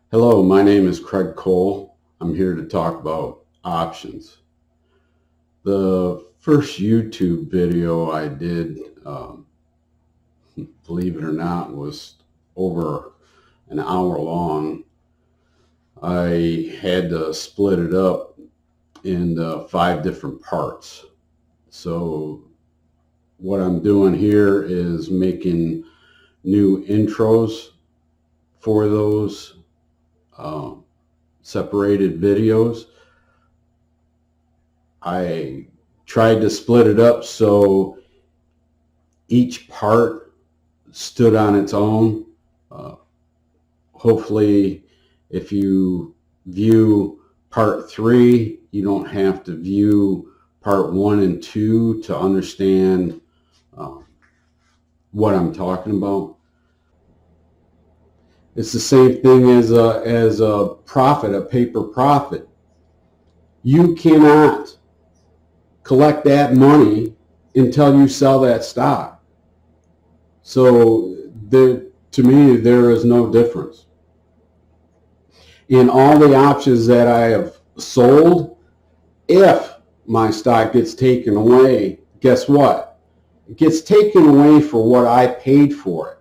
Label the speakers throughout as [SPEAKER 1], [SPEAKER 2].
[SPEAKER 1] Hello, my name is Craig Cole. I'm here to talk about options. The first YouTube video I did, believe it or not, was over an hour long. I had to split it up into 5 different parts. So what I'm doing here is making new intros for those separated videos. I tried to split it up so each part stood on its own. Hopefully, if you view part 3, you don't have to view part 1 and 2 to understand what I'm talking about. It's the same thing as a profit, a paper profit. You cannot collect that money until you sell that stock. So to me, there is no difference. In all the options that I have sold, if my stock gets taken away, guess what? It gets taken away for what I paid for it.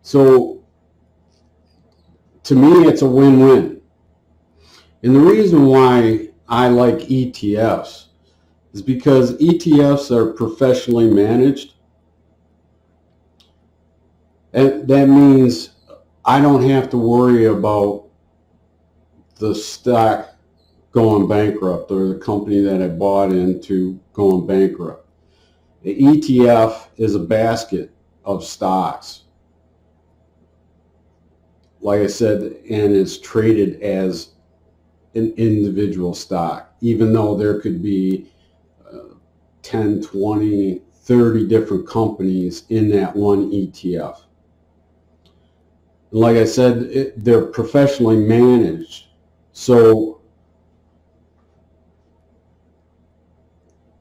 [SPEAKER 1] So to me, it's a win-win. And the reason why I like ETFs is because ETFs are professionally managed. And that means I don't have to worry about the stock going bankrupt or the company that I bought into going bankrupt. The ETF is a basket of stocks, like I said, and it's traded as an individual stock, even though there could be 10, 20, 30 different companies in that one ETF. And like I said, they're professionally managed. So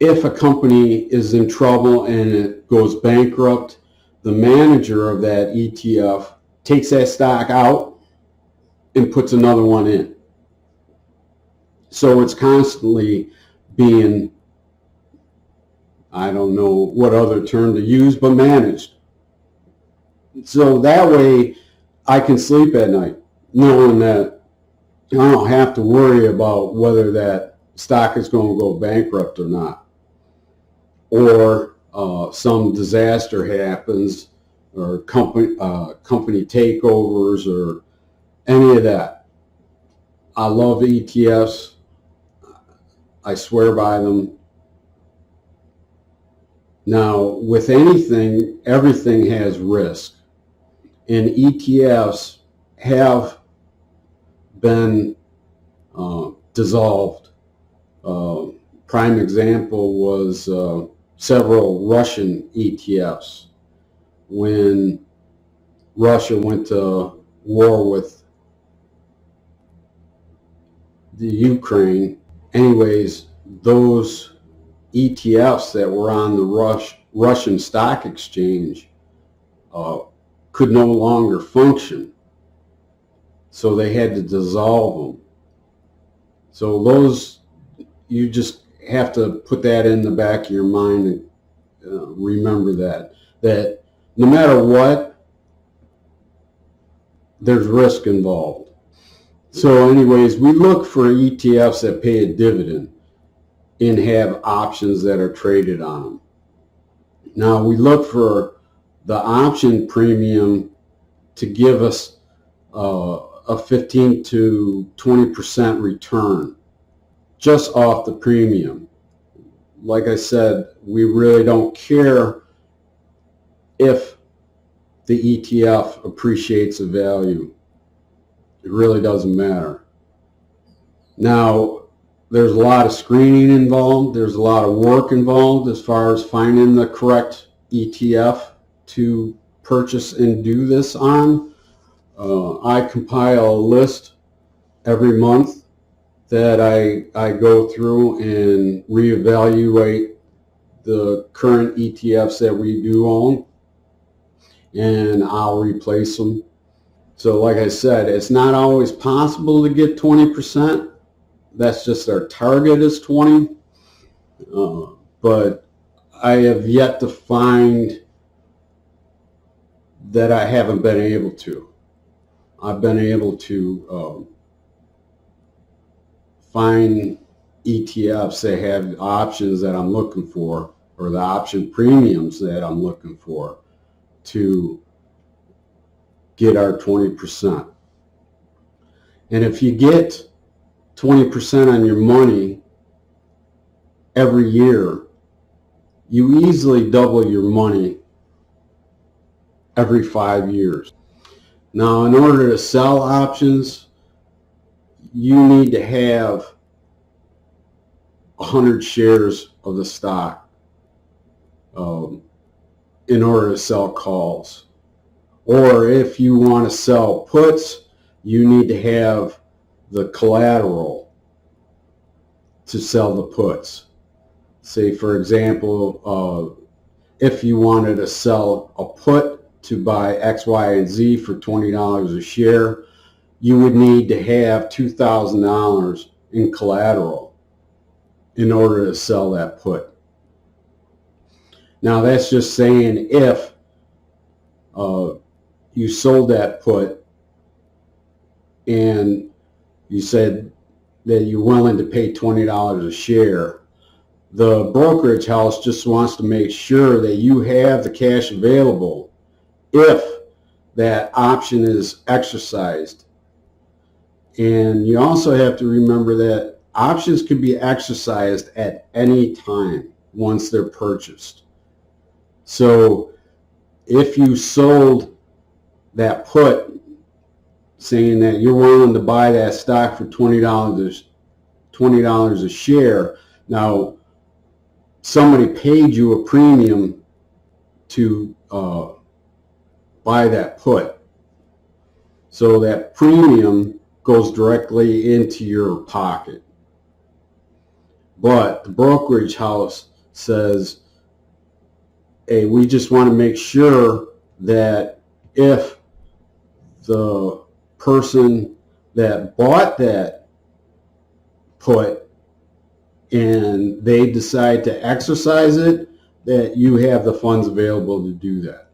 [SPEAKER 1] if a company is in trouble and it goes bankrupt, the manager of that ETF takes that stock out and puts another one in. So it's constantly being, I don't know what other term to use, but managed. So that way I can sleep at night knowing that I don't have to worry about whether that stock is going to go bankrupt or not, or some disaster happens, or company takeovers, or any of that. I love ETFs. I swear by them. Now, with anything, everything has risk, and ETFs have been dissolved. Prime example was several Russian ETFs when Russia went to war with the Ukraine. Anyways, those ETFs that were on the Russian stock exchange could no longer function. So they had to dissolve them. So those, you just have to put that in the back of your mind and remember that no matter what, there's risk involved. So anyways, we look for ETFs that pay a dividend and have options that are traded on them. Now we look for the option premium to give us a 15 to 20% return just off the premium. Like I said, we really don't care if the ETF appreciates in value. It really doesn't matter. Now, there's a lot of screening involved. There's a lot of work involved as far as finding the correct ETF to purchase and do this on. I compile a list every month that I go through and reevaluate the current ETFs that we do own, and I'll replace them. So like I said, it's not always possible to get 20%. That's just our target is 20. But I have yet to find that I haven't been able to. I've been able to find ETFs that have options that I'm looking for, or the option premiums that I'm looking for, to get our 20%. And if you get 20% on your money every year, you easily double your money every 5 years. Now, in order to sell options, you need to have 100 shares of the stock in order to sell calls. Or if you want to sell puts, you need to have the collateral to sell the puts. Say, for example, if you wanted to sell a put to buy X, Y, and Z for $20 a share, you would need to have $2,000 in collateral in order to sell that put. Now, that's just saying if you sold that put and you said that you're willing to pay $20 a share, the brokerage house just wants to make sure that you have the cash available if that option is exercised. And you also have to remember that options can be exercised at any time once they're purchased. So if you sold that put saying that you're willing to buy that stock for $20 a share, now somebody paid you a premium to buy that put. So that premium goes directly into your pocket. But the brokerage house says, hey, we just want to make sure that if the person that bought that put and they decide to exercise it, that you have the funds available to do that.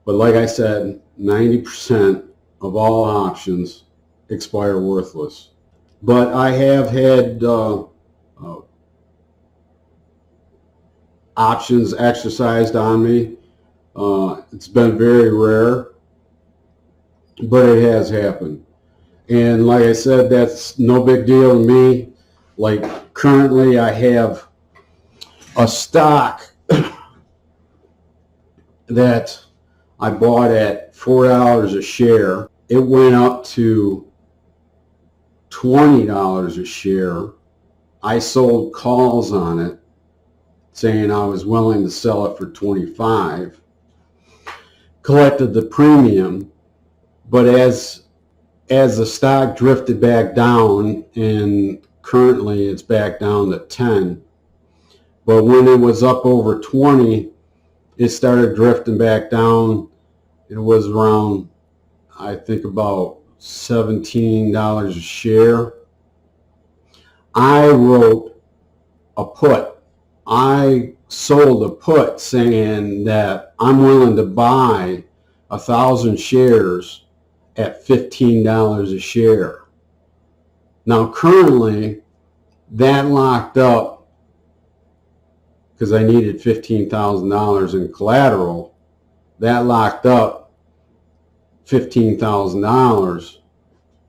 [SPEAKER 1] But like I said, 90% of all options expire worthless. But I have had options exercised on me. It's been very rare, but it has happened. And like I said, that's no big deal to me. Like currently I have a stock that I bought at $4 a share. It went up to $20 a share. I sold calls on it saying I was willing to sell it for $25. Collected the premium, but as the stock drifted back down, and currently it's back down to 10, but when it was up over 20, it started drifting back down. It was around, I think, about $17 a share. I wrote a put. I sold a put saying that I'm willing to buy 1,000 shares at $15 a share. Now currently that locked up, because I needed $15,000 in collateral, that locked up $15,000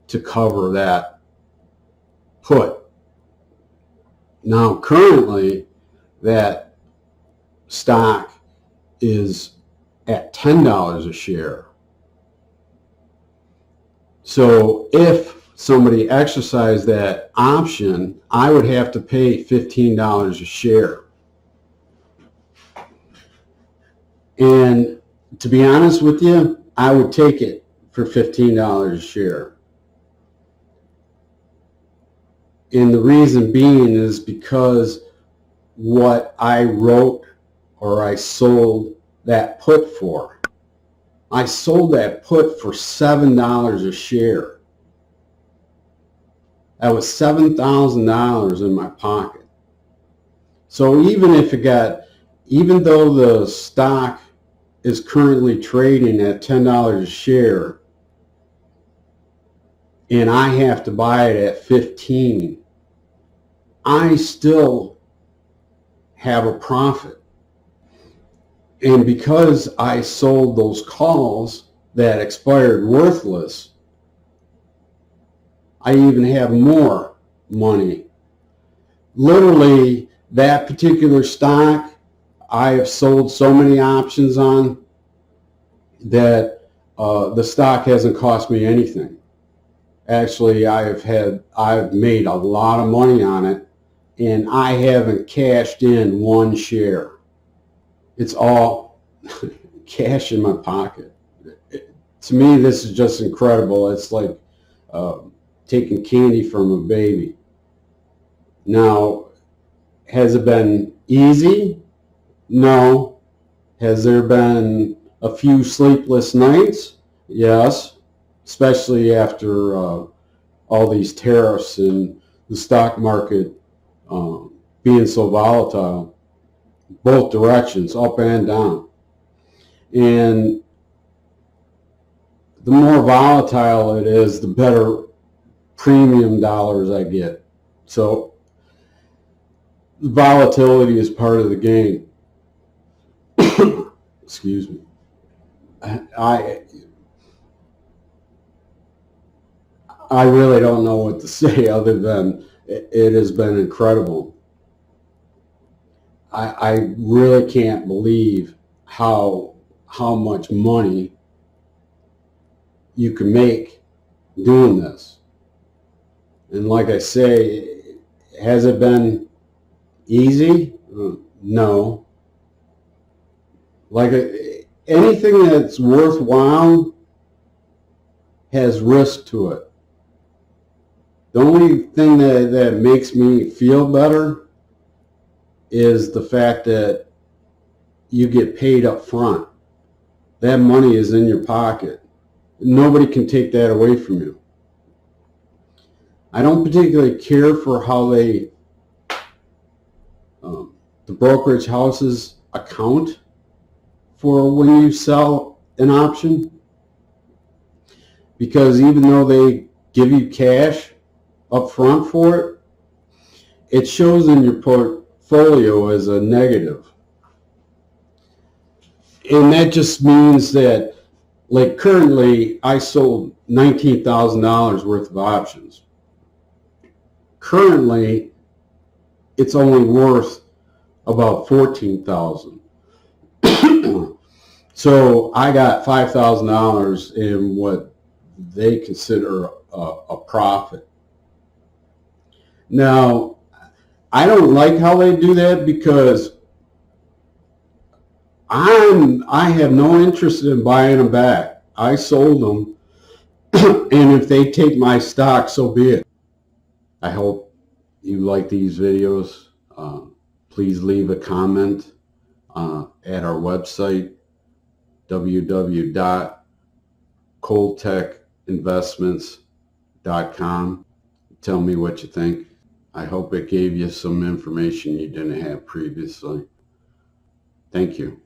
[SPEAKER 1] to cover that put. Now currently that stock is at $10 a share. So if somebody exercised that option, I would have to pay $15 a share. And to be honest with you, I would take it for $15 a share. And the reason being is because what I wrote or I sold that put for. I sold that put for $7 a share. That was $7,000 in my pocket. So even though the stock is currently trading at $10 a share, and I have to buy it at 15, I still have a profit. And because I sold those calls that expired worthless, I even have more money. Literally, that particular stock, I have sold so many options on that the stock hasn't cost me anything. Actually, I've made a lot of money on it, and I haven't cashed in one share. It's all cash in my pocket. To me, this is just incredible. It's like taking candy from a baby. Now, has it been easy? No. Has there been a few sleepless nights? Yes, especially after all these tariffs and the stock market being so volatile, both directions, up and down. And the more volatile it is, the better premium dollars I get. So volatility is part of the game. Excuse me. I really don't know what to say other than it has been incredible. I really can't believe how much money you can make doing this. And like I say, has it been easy? No. Like anything that's worthwhile has risk to it. The only thing that makes me feel better is the fact that you get paid up front. That money is in your pocket. Nobody can take that away from you. I don't particularly care for how the brokerage houses account for when you sell an option, because even though they give you cash up front for it, it shows in your portfolio as a negative. And that just means that, like currently, I sold $19,000 worth of options. Currently, it's only worth about $14,000. So I got $5,000 in what they consider a profit. Now, I don't like how they do that because I have no interest in buying them back. I sold them, and if they take my stock, so be it. I hope you like these videos. Please leave a comment at our website, www.coldtechinvestments.com. Tell me what you think. I hope it gave you some information you didn't have previously. Thank you.